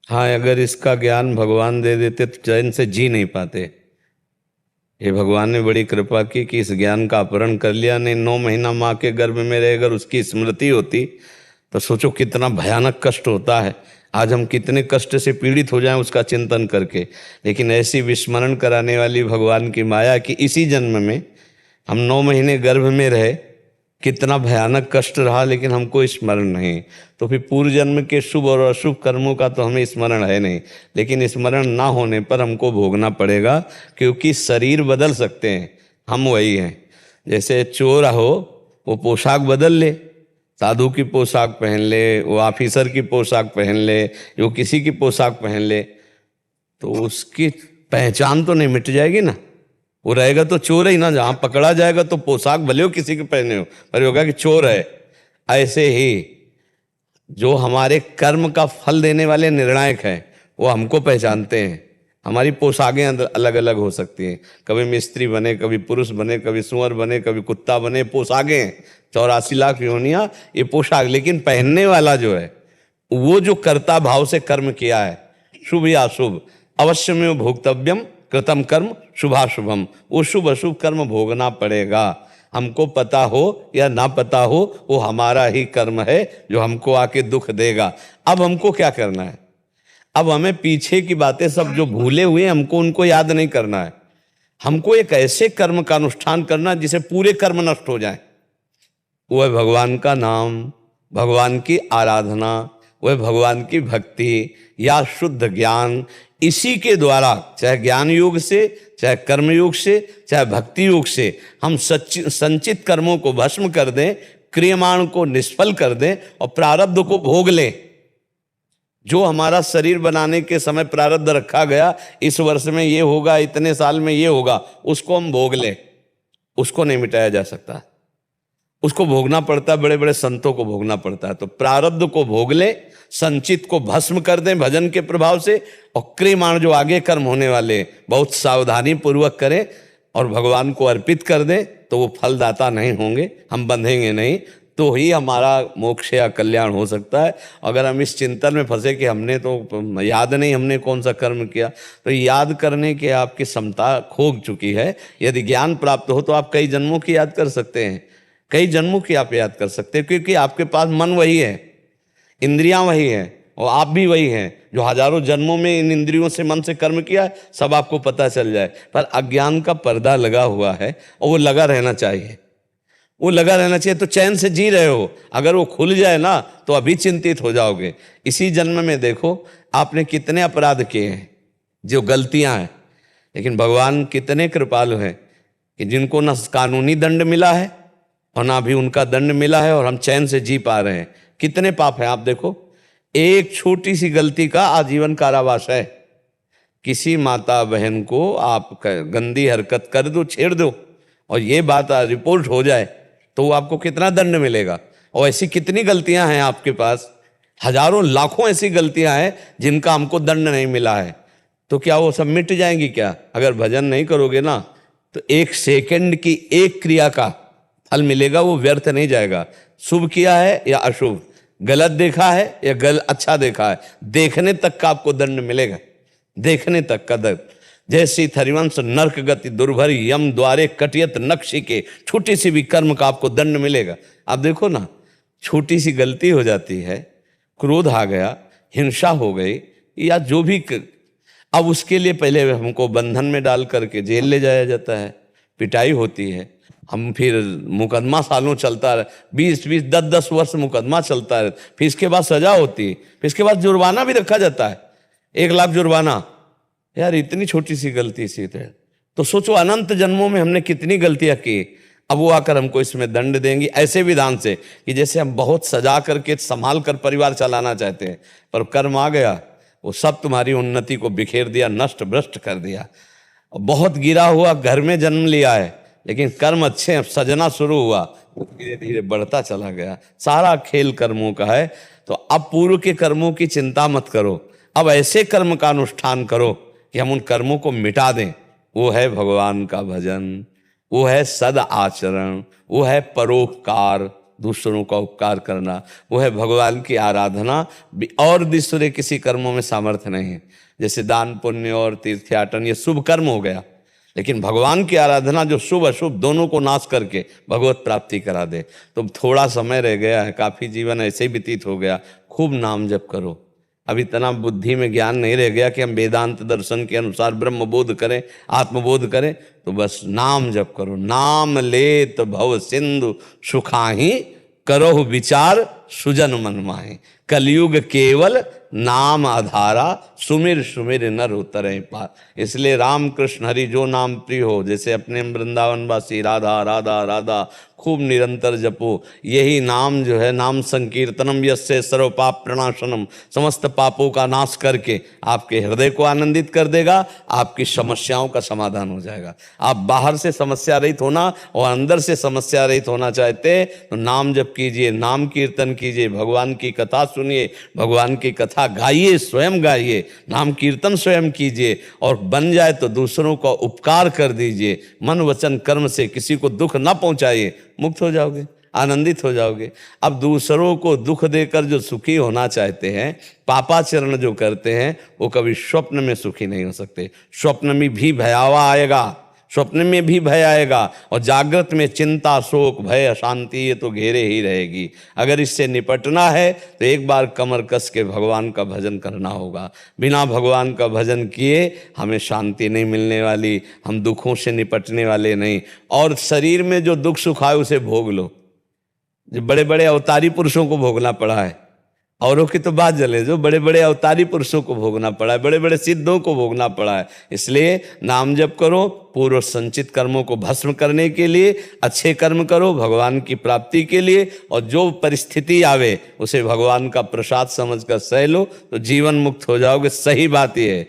हाँ, अगर इसका ज्ञान भगवान दे देते तो चैन से जी नहीं पाते। ये भगवान ने बड़ी कृपा की कि इस ज्ञान का अपहरण कर लिया। नहीं, 9 महीना माँ के गर्भ में रहे अगर उसकी स्मृति होती तो सोचो कितना भयानक कष्ट होता है। आज हम कितने कष्ट से पीड़ित हो जाएं उसका चिंतन करके। लेकिन ऐसी विस्मरण कराने वाली भगवान की माया कि इसी जन्म में हम 9 महीने गर्भ में रहे, कितना भयानक कष्ट रहा, लेकिन हमको स्मरण नहीं। तो फिर पूर्व जन्म के शुभ और अशुभ कर्मों का तो हमें स्मरण है नहीं, लेकिन स्मरण ना होने पर हमको भोगना पड़ेगा, क्योंकि शरीर बदल सकते हैं, हम वही हैं। जैसे चोर हो, वो पोशाक बदल ले, साधु की पोशाक पहन ले, वो ऑफिसर की पोशाक पहन ले, जो किसी की पोशाक पहन ले, तो उसकी पहचान तो नहीं मिट जाएगी ना। वो रहेगा तो चोर ही ना, जहां पकड़ा जाएगा तो पोशाक भले हो किसी के पहने हो, पर होगा कि चोर है। ऐसे ही जो हमारे कर्म का फल देने वाले निर्णायक हैं वो हमको पहचानते हैं। हमारी पोशाकें अलग अलग हो सकती हैं, कभी मिस्त्री बने, कभी पुरुष बने, कभी सुअर बने, कभी कुत्ता बने। पोशाकें 84 लाख योनियां, ये पोशाक। लेकिन पहनने वाला जो है वो जो कर्ता भाव से कर्म किया है, शुभ या अशुभ, अवश्य में भोक्तव्यम कृतम कर्म शुभाशुभम, वो शुभ अशुभ कर्म भोगना पड़ेगा। हमको पता हो या ना पता हो, वो हमारा ही कर्म है जो हमको आके दुख देगा। अब हमको क्या करना है? अब हमें पीछे की बातें सब जो भूले हुए हमको उनको याद नहीं करना है। हमको एक ऐसे कर्म का अनुष्ठान करना जिसे पूरे कर्म नष्ट हो जाए। वह भगवान का नाम, भगवान की आराधना, वह भगवान की भक्ति या शुद्ध ज्ञान। इसी के द्वारा, चाहे ज्ञान योग से, चाहे कर्म योग से, चाहे भक्ति योग से, हम संचित कर्मों को भस्म कर दें, क्रियमाण को निष्फल कर दें और प्रारब्ध को भोग लें। जो हमारा शरीर बनाने के समय प्रारब्ध रखा गया, इस वर्ष में ये होगा, इतने साल में ये होगा, उसको हम भोग लें। उसको नहीं मिटाया जा सकता, उसको भोगना पड़ता है, बड़े बड़े संतों को भोगना पड़ता है। तो प्रारब्ध को भोग ले, संचित को भस्म कर दें भजन के प्रभाव से, और क्रियमाण जो आगे कर्म होने वाले बहुत सावधानी पूर्वक करें और भगवान को अर्पित कर दें, तो वो फलदाता नहीं होंगे, हम बंधेंगे नहीं, तो ही हमारा मोक्ष या कल्याण हो सकता है। अगर हम इस चिंतन में फंसे कि हमने तो याद नहीं हमने कौन सा कर्म किया, तो याद करने की आपकी क्षमता खो चुकी है। यदि ज्ञान प्राप्त हो तो आप कई जन्मों की याद कर सकते हैं, कई जन्मों की आप याद कर सकते हैं, क्योंकि आपके पास मन वही है, इंद्रियां वही हैं, और आप भी वही हैं जो हजारों जन्मों में इन इंद्रियों से, मन से कर्म किया है, सब आपको पता चल जाए। पर अज्ञान का पर्दा लगा हुआ है और वो लगा रहना चाहिए, वो लगा रहना चाहिए। तो चैन से जी रहे हो, अगर वो खुल जाए ना तो अभी चिंतित हो जाओगे। इसी जन्म में देखो आपने कितने अपराध किए हैं, जो गलतियां हैं, लेकिन भगवान कितने कृपालु हैं कि जिनको न कानूनी दंड मिला है और ना भी उनका दंड मिला है, और हम चैन से जी पा रहे हैं। कितने पाप हैं आप देखो, एक छोटी सी गलती का आजीवन कारावास है। किसी माता बहन को आप गंदी हरकत कर दो, छेड़ दो, और ये बात रिपोर्ट हो जाए, तो आपको कितना दंड मिलेगा। और ऐसी कितनी गलतियां हैं आपके पास, हजारों लाखों ऐसी गलतियां हैं जिनका हमको दंड नहीं मिला है। तो क्या वो सब मिट जाएंगी क्या? अगर भजन नहीं करोगे ना, तो 1 सेकंड की एक क्रिया का फल मिलेगा, वो व्यर्थ नहीं जाएगा। शुभ किया है या अशुभ, गलत देखा है या अच्छा देखा है, देखने तक का आपको दंड मिलेगा, देखने तक का दंड। जैसी थरिवंश नरक गति दुर्भर यम द्वारे कटियत नक्शी के, छोटी सी भी कर्म का आपको दंड मिलेगा। आप देखो ना, छोटी सी गलती हो जाती है, क्रोध आ गया, हिंसा हो गई, या जो भी अब उसके लिए पहले हमको बंधन में डाल करके जेल ले जाया जाता है, पिटाई होती है, हम फिर मुकदमा सालों चलता है, 20-20, 10-10 वर्ष मुकदमा चलता है, फिर इसके बाद सजा होती है, फिर इसके बाद जुर्माना भी रखा जाता है, 1 लाख जुर्माना। यार इतनी छोटी सी गलती सी थे, तो सोचो अनंत जन्मों में हमने कितनी गलतियां की। अब वो आकर हमको इसमें दंड देंगी ऐसे विधान से कि जैसे हम बहुत सजा करके संभाल कर परिवार चलाना चाहते हैं, पर कर्म आ गया, वो सब तुम्हारी उन्नति को बिखेर दिया, नष्ट भ्रष्ट कर दिया। बहुत गिरा हुआ घर में जन्म लिया है, लेकिन कर्म अच्छे सजना शुरू हुआ, वो धीरे धीरे बढ़ता चला गया। सारा खेल कर्मों का है। तो अब पूर्व के कर्मों की चिंता मत करो, अब ऐसे कर्म का अनुष्ठान करो कि हम उन कर्मों को मिटा दें। वो है भगवान का भजन, वो है सद आचरण, वो है परोपकार, दूसरों का उपकार करना, वो है भगवान की आराधना। और दूसरे किसी कर्मों में सामर्थ्य नहीं है। जैसे दान पुण्य और तीर्थयाटन ये शुभ कर्म हो गया, लेकिन भगवान की आराधना जो शुभ अशुभ दोनों को नाश करके भगवत प्राप्ति करा दे। तो थोड़ा समय रह गया है, काफ़ी जीवन ऐसे ही व्यतीत हो गया, खूब नाम जप करो। अब इतना बुद्धि में ज्ञान नहीं रह गया कि हम वेदांत दर्शन के अनुसार ब्रह्म बोध करें, आत्मबोध करें, तो बस नाम जप करो। नाम लेत भव सिंधु सुखाही, करो विचार सुजन मन माहे। कलयुग केवल नाम आधारा, सुमिर सुमिर नर उतरे पार। इसलिए राम कृष्ण हरि जो नाम प्रिय हो, जैसे अपने वृंदावन वासी राधा राधा राधा खूब निरंतर जपो। यही नाम जो है, नाम संकीर्तनम यस्य सर्व पाप प्रणाशनम, समस्त पापों का नाश करके आपके हृदय को आनंदित कर देगा, आपकी समस्याओं का समाधान हो जाएगा। आप बाहर से समस्या रहित होना और अंदर से समस्या रहित होना चाहते तो नाम जप कीजिए, नाम कीर्तन कीजिए, भगवान की कथा सुनिए, भगवान की कथा गाइए, स्वयं गाइए, नाम कीर्तन स्वयं कीजिए, और बन जाए तो दूसरों का उपकार कर दीजिए। मन वचन कर्म से किसी को दुख न पहुंचाइए, मुक्त हो जाओगे, आनंदित हो जाओगे। अब दूसरों को दुख देकर जो सुखी होना चाहते हैं, पापाचरण जो करते हैं, वो कभी स्वप्न में सुखी नहीं हो सकते। स्वप्न में भी भयावह आएगा, स्वप्न में भी भय आएगा, और जागृत में चिंता शोक भय अशांति ये तो घेरे ही रहेगी। अगर इससे निपटना है तो एक बार कमर कस के भगवान का भजन करना होगा। बिना भगवान का भजन किए हमें शांति नहीं मिलने वाली, हम दुखों से निपटने वाले नहीं। और शरीर में जो दुख सुख आए उसे भोग लो। जो बड़े बड़े अवतारी पुरुषों को भोगना पड़ा है, औरों की तो बात जले, जो बड़े बड़े अवतारी पुरुषों को भोगना पड़ा है, बड़े बड़े सिद्धों को भोगना पड़ा है। इसलिए नाम जप करो, पूर्व संचित कर्मों को भस्म करने के लिए अच्छे कर्म करो, भगवान की प्राप्ति के लिए, और जो परिस्थिति आवे उसे भगवान का प्रसाद समझकर सह लो, तो जीवन मुक्त हो जाओगे। सही बात यह है